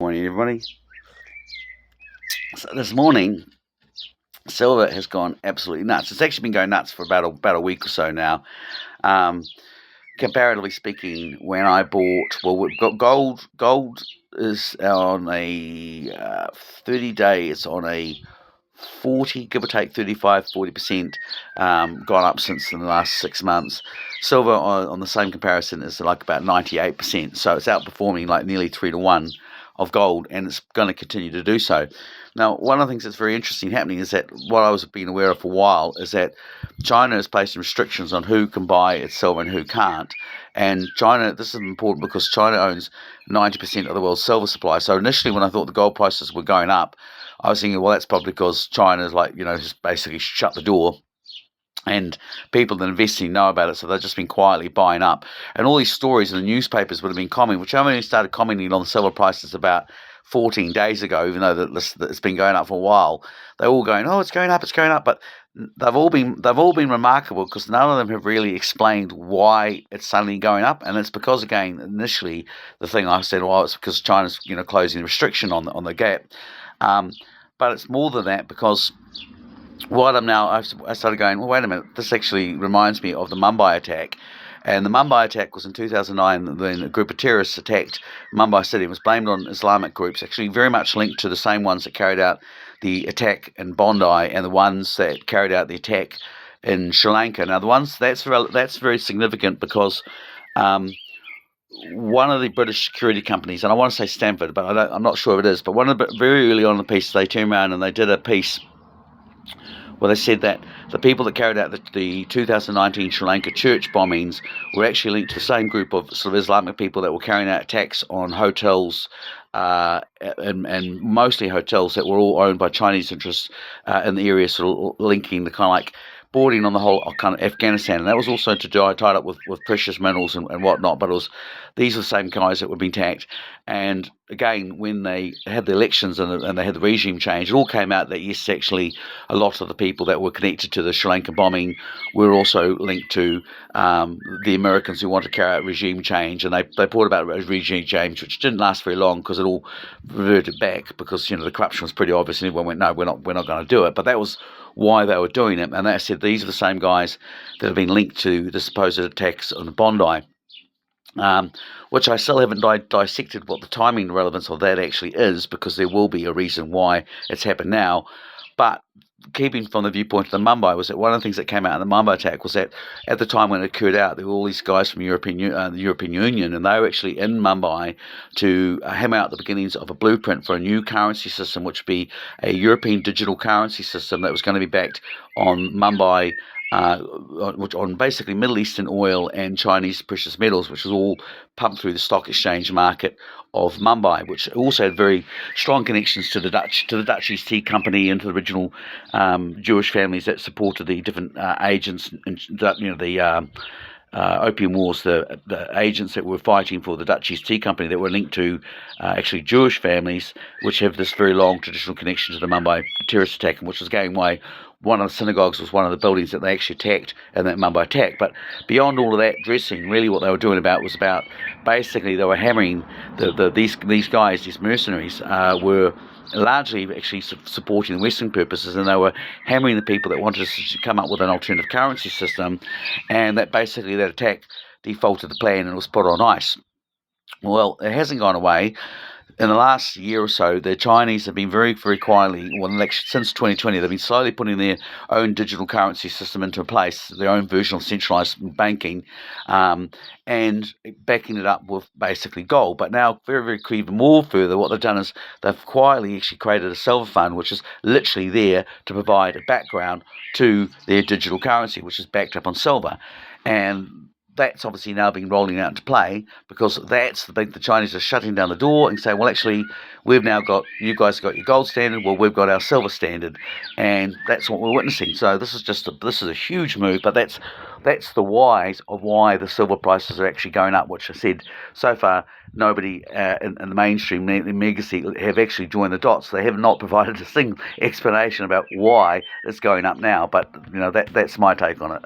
Morning, everybody. So this morning, silver has gone absolutely nuts. It's actually been going nuts for about a week or so now. Um, Comparatively speaking, when I bought, well, we've got gold. Gold is on a 30-day. It's on a 40, give or take 35-40% gone up since in the last 6 months. Silver on the same comparison is like about 98%. So it's outperforming like nearly 3 to 1 of gold, and it's going to continue to do so. Now, one of the things that's very interesting happening is that what I was being aware of for a while is that China is placing restrictions on who can buy its silver and who can't. And China, this is important because China owns 90% of the world's silver supply. So initially, when I thought the gold prices were going up, I was thinking, well, that's probably because China's just basically shut the door, and people that are investing know about it, so they've just been quietly buying up. And all these stories in the newspapers would have been commenting, which I only started commenting on the silver prices about 14 days ago, even though it's been going up for a while. They're all going, oh, it's going up, but they've all been remarkable because none of them have really explained why it's suddenly going up. And it's because, again, initially the thing I said, well, it's because China's closing the restriction on the gap. But it's more than that, because I started going, well, wait a minute, this actually reminds me of the Mumbai attack. And the Mumbai attack was in 2009 when a group of terrorists attacked Mumbai city. It was blamed on Islamic groups, actually very much linked to the same ones that carried out the attack in Bondi and the ones that carried out the attack in Sri Lanka. Now, that's very significant because one of the British security companies, and I want to say Stanford, but I'm not sure if it is, but very early on in the piece, they turned around and they did a piece where they said that the people that carried out the 2019 Sri Lanka church bombings were actually linked to the same group of sort of Islamic people that were carrying out attacks on hotels, and mostly hotels that were all owned by Chinese interests in the area, sort of linking the kind of like bordering on the whole kind of Afghanistan. And that was also tied up with precious minerals and whatnot, but these are the same guys that were being attacked. And again, when they had the elections and they had the regime change, it all came out that yes, actually a lot of the people that were connected to the Sri Lanka bombing were also linked to the Americans who wanted to carry out regime change. And they brought about a regime change which didn't last very long because it all reverted back because the corruption was pretty obvious, and everyone went, no, we're not going to do it. But that was why they were doing it. And they said these are the same guys that have been linked to the supposed attacks on Bondi. Which I still haven't dissected what the timing relevance of that actually is, because there will be a reason why it's happened now. But keeping from the viewpoint of the Mumbai, was that one of the things that came out in the Mumbai attack was that at the time when it occurred out, there were all these guys from the European Union, and they were actually in Mumbai to hammer out the beginnings of a blueprint for a new currency system, which would be a European digital currency system that was going to be backed on Mumbai, which on basically Middle Eastern oil and Chinese precious metals, which was all pumped through the stock exchange market of Mumbai, which also had very strong connections to the Dutch East Tea Company and to the original Jewish families that supported the different agents, and the Opium Wars, the agents that were fighting for the Dutch East Tea Company that were linked to actually Jewish families, which have this very long traditional connection to the Mumbai terrorist attack, and which was going way. One of the synagogues was one of the buildings that they actually attacked in that Mumbai attack. But beyond all of that dressing, really what they were doing was about basically they were hammering these guys, these mercenaries, were largely actually supporting Western purposes, and they were hammering the people that wanted to come up with an alternative currency system, and that basically that attack defaulted the plan and was put on ice. Well, it hasn't gone away. In the last year or so, the Chinese have been very, very quietly, since 2020, they've been slowly putting their own digital currency system into place, their own version of centralized banking, and backing it up with basically gold. But now, very, very even more further, what they've done is they've quietly actually created a silver fund, which is literally there to provide a background to their digital currency, which is backed up on silver. And that's obviously now being rolling out into play, because that's the Chinese are shutting down the door and saying, well, actually, you guys have got your gold standard, well, we've got our silver standard, and that's what we're witnessing. So this is a huge move, but that's the whys of why the silver prices are actually going up, which I said so far nobody in the mainstream legacy have actually joined the dots. They have not provided a single explanation about why it's going up now, but that's my take on it.